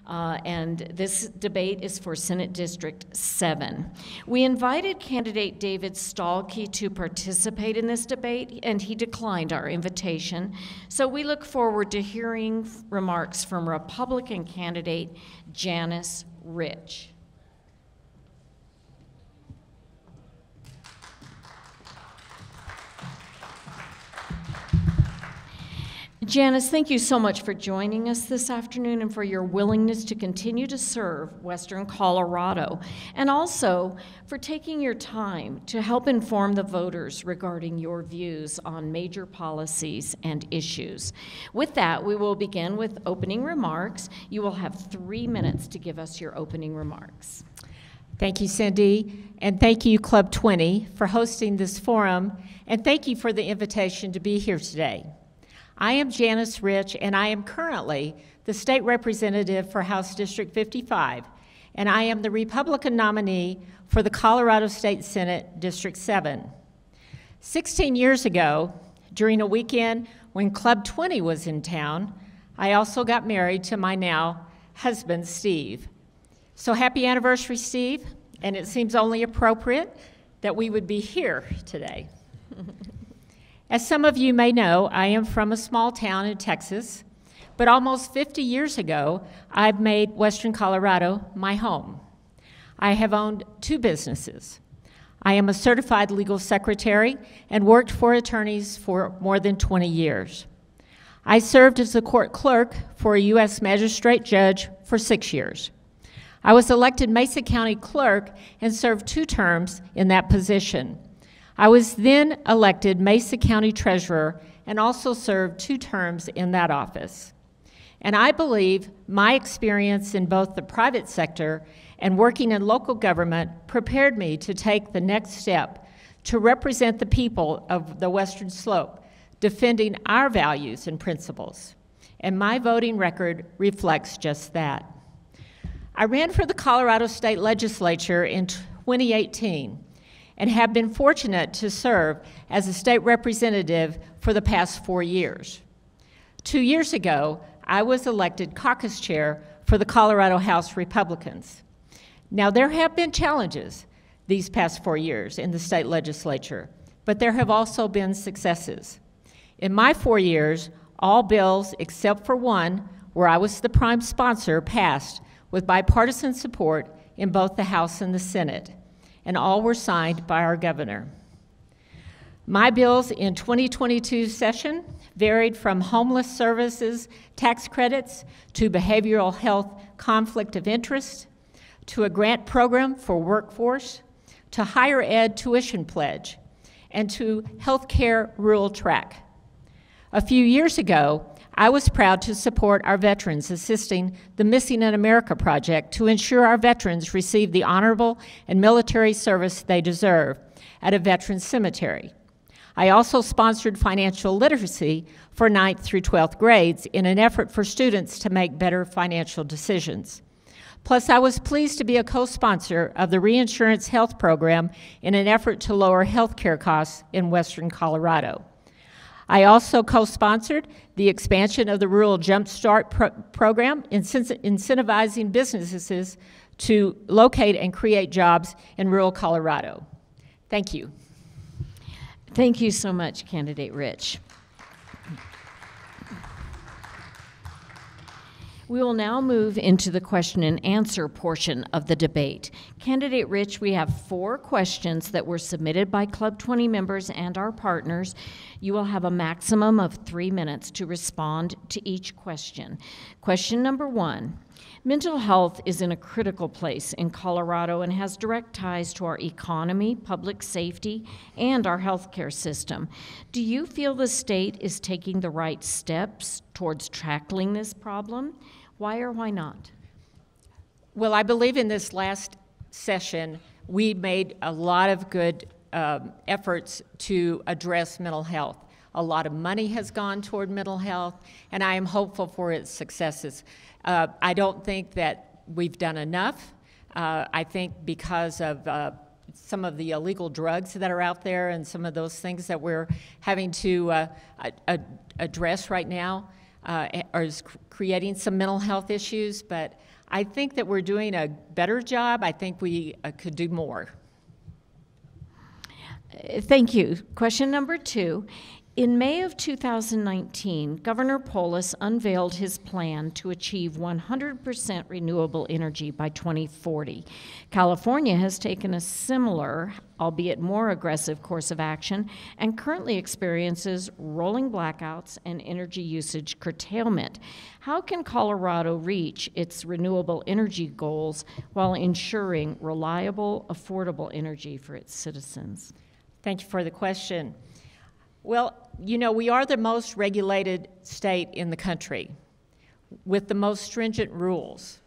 and this debate is for Senate District 7. We invited candidate David Stahlke to participate in this debate, and he declined our invitation. So we look forward to hearing remarks from Republican candidate Janice Rich. Janice, thank you so much for joining us this afternoon and for your willingness to continue to serve Western Colorado, and also for taking your time to help inform the voters regarding your views on major policies and issues. With that, we will begin with opening remarks. You will have 3 minutes to give us your opening remarks. Thank you, Cindy, and thank you, Club 20, for hosting this forum, and thank you for the invitation to be here today. I am Janice Rich, and I am currently the state representative for House District 55, and I am the Republican nominee for the Colorado State Senate District 7. 16 years ago, during a weekend when Club 20 was in town, I also got married to my now husband, Steve. So happy anniversary, Steve, and it seems only appropriate that we would be here today. As some of you may know, I am from a small town in Texas, but almost 50 years ago, I've made Western Colorado my home. I have owned 2 businesses. I am a certified legal secretary and worked for attorneys for more than 20 years. I served as a court clerk for a U.S. magistrate judge for 6 years. I was elected Mesa County clerk and served 2 terms in that position. I was then elected Mesa County Treasurer and also served 2 terms in that office. And I believe my experience in both the private sector and working in local government prepared me to take the next step to represent the people of the Western Slope, defending our values and principles. And my voting record reflects just that. I ran for the Colorado State Legislature in 2018. And have been fortunate to serve as a state representative for the past 4 years. 2 years ago, I was elected caucus chair for the Colorado House Republicans. Now, there have been challenges these past 4 years in the state legislature, but there have also been successes. In my 4 years, all bills except for one, where I was the prime sponsor, passed with bipartisan support in both the House and the Senate, and all were signed by our governor. My bills in 2022 session varied from homeless services tax credits to behavioral health conflict of interest, to a grant program for workforce, to higher ed tuition pledge, and to healthcare rural track. A few years ago, I was proud to support our veterans assisting the Missing in America project to ensure our veterans receive the honorable and military service they deserve at a veterans cemetery. I also sponsored financial literacy for 9th through 12th grades in an effort for students to make better financial decisions. Plus, I was pleased to be a co-sponsor of the Reinsurance Health Program in an effort to lower health care costs in Western Colorado. I also co-sponsored the expansion of the Rural Jump Start program, incentivizing businesses to locate and create jobs in rural Colorado. Thank you. Thank you so much, Candidate Rich. We will now move into the question and answer portion of the debate. Candidate Rich, we have 4 questions that were submitted by Club 20 members and our partners. You will have a maximum of 3 minutes to respond to each question. Question number 1. Mental health is in a critical place in Colorado and has direct ties to our economy, public safety, and our healthcare system. Do you feel the state is taking the right steps towards tackling this problem? Why or why not? Well, I believe in this last session, we made a lot of good efforts to address mental health. A lot of money has gone toward mental health, and I am hopeful for its successes. I don't think that we've done enough. I think because of some of the illegal drugs that are out there and some of those things that we're having to address right now, is creating some mental health issues, but I think that we're doing a better job. I think we could do more. Thank you. Question number 2. In May of 2019, Governor Polis unveiled his plan to achieve 100% renewable energy by 2040. California has taken a similar, albeit more aggressive, course of action and currently experiences rolling blackouts and energy usage curtailment. How can Colorado reach its renewable energy goals while ensuring reliable, affordable energy for its citizens? Thank you for the question. Well, you know, we are the most regulated state in the country with the most stringent rules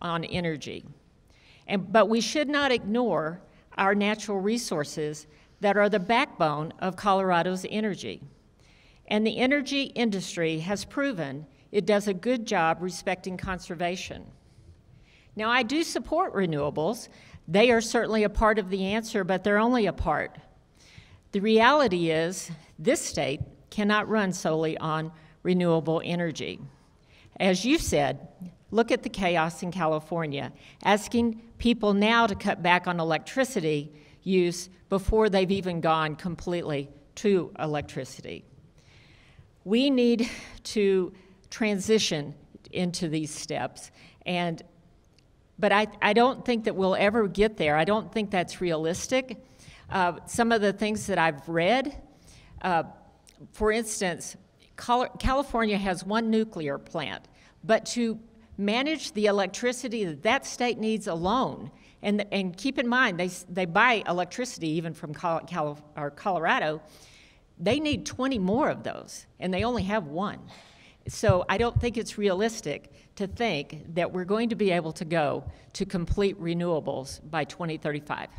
on energy. But we should not ignore our natural resources that are the backbone of Colorado's energy. And the energy industry has proven it does a good job respecting conservation. Now, I do support renewables. They are certainly a part of the answer, but they're only a part. The reality is this state cannot run solely on renewable energy. As you said, look at the chaos in California, asking people now to cut back on electricity use before they've even gone completely to electricity. We need to transition into these steps, but I don't think that we'll ever get there. I don't think that's realistic. Some of the things that I've read, for instance, California has one nuclear plant, but to manage the electricity that that state needs alone, and keep in mind, they buy electricity even from Colorado, they need 20 more of those, and they only have one. So I don't think it's realistic to think that we're going to be able to go to complete renewables by 2035.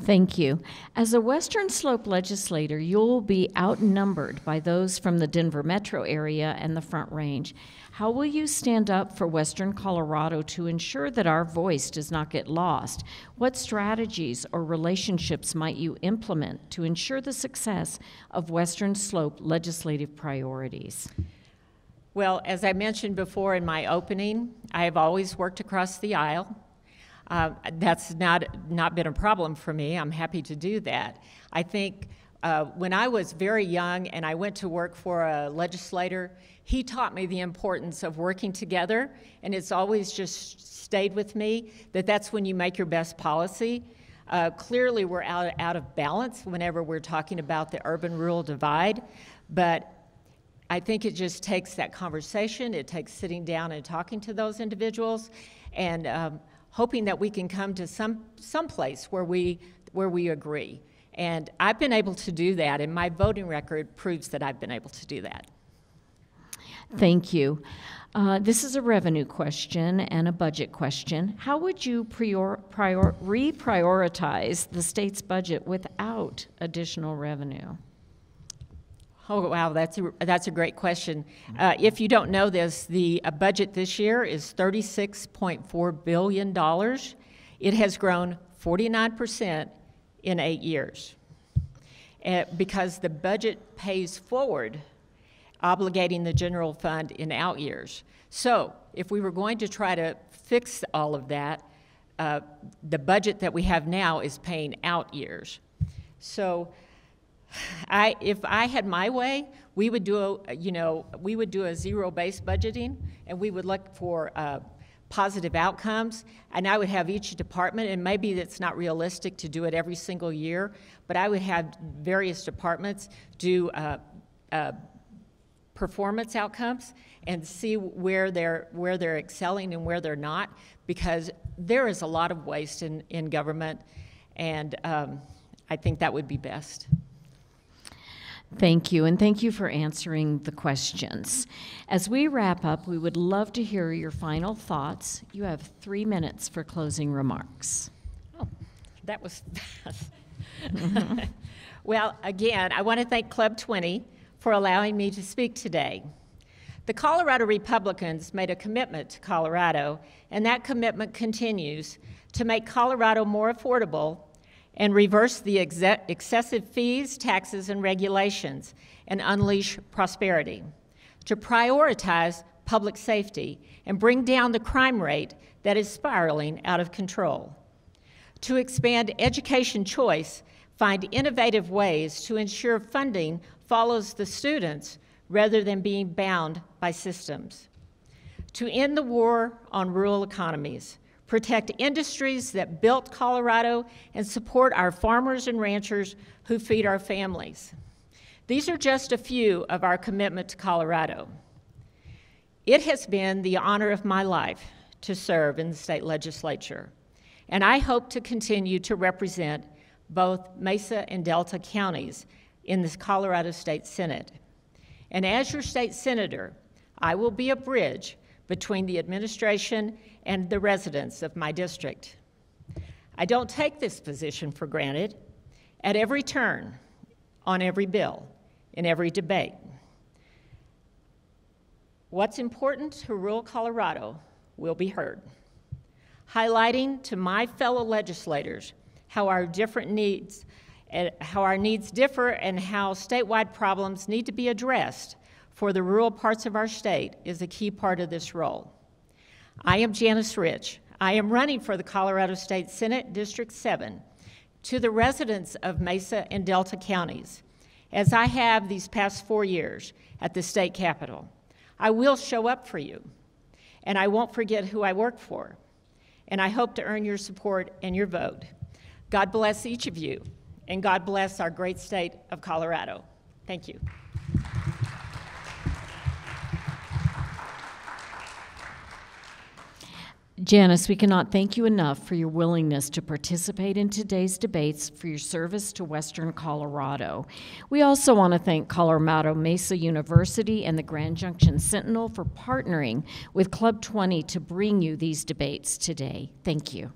Thank you. As a Western Slope legislator, you'll be outnumbered by those from the Denver metro area and the Front Range. How will you stand up for Western Colorado to ensure that our voice does not get lost? What strategies or relationships might you implement to ensure the success of Western Slope legislative priorities? Well, as I mentioned before in my opening, I have always worked across the aisle. That's not been a problem for me. I'm happy to do that. I think when I was very young and I went to work for a legislator, he taught me the importance of working together, and it's always just stayed with me that that's when you make your best policy. Clearly, we're out of balance whenever we're talking about the urban-rural divide, but I think it just takes that conversation. It takes sitting down and talking to those individuals, and hoping that we can come to some place where we agree. And I've been able to do that, and my voting record proves that I've been able to do that. Thank you. This is a revenue question and a budget question. How would you reprioritize the state's budget without additional revenue? Oh, wow, that's a great question. If you don't know this, the budget this year is $36.4 billion. It has grown 49% in 8 years because the budget pays forward, obligating the general fund in out years. So if we were going to try to fix all of that, the budget that we have now is paying out years. So if I had my way, we would do a zero-based budgeting, and we would look for positive outcomes, and I would have each department, and maybe it's not realistic to do it every single year, but I would have various departments do performance outcomes and see where they're excelling and where they're not, because there is a lot of waste in government, and I think that would be best. Thank you, and thank you for answering the questions. As we wrap up, we would love to hear your final thoughts. You have 3 minutes for closing remarks. Oh, that was fast. Well, again, I want to thank Club 20 for allowing me to speak today. The Colorado Republicans made a commitment to Colorado, and that commitment continues to make Colorado more affordable and reverse the excessive fees, taxes, and regulations, and unleash prosperity. to prioritize public safety and bring down the crime rate that is spiraling out of control, to expand education choice, find innovative ways to ensure funding follows the students rather than being bound by systems, to end the war on rural economies, protect industries that built Colorado, and support our farmers and ranchers who feed our families. These are just a few of our commitment to Colorado. It has been the honor of my life to serve in the state legislature, and I hope to continue to represent both Mesa and Delta counties in the Colorado State Senate. And as your state senator, I will be a bridge between the administration and the residents of my district. I don't take this position for granted. At every turn, on every bill, in every debate, what's important to rural Colorado will be heard, highlighting to my fellow legislators how our needs differ and how statewide problems need to be addressed for the rural parts of our state is a key part of this role. I am Janice Rich. I am running for the Colorado State Senate District 7 to the residents of Mesa and Delta counties, as I have these past 4 years at the state capitol. I will show up for you, and I won't forget who I work for, and I hope to earn your support and your vote. God bless each of you, and God bless our great state of Colorado. Thank you. Janice, we cannot thank you enough for your willingness to participate in today's debates, for your service to Western Colorado. We also want to thank Colorado Mesa University and the Grand Junction Sentinel for partnering with Club 20 to bring you these debates today. Thank you.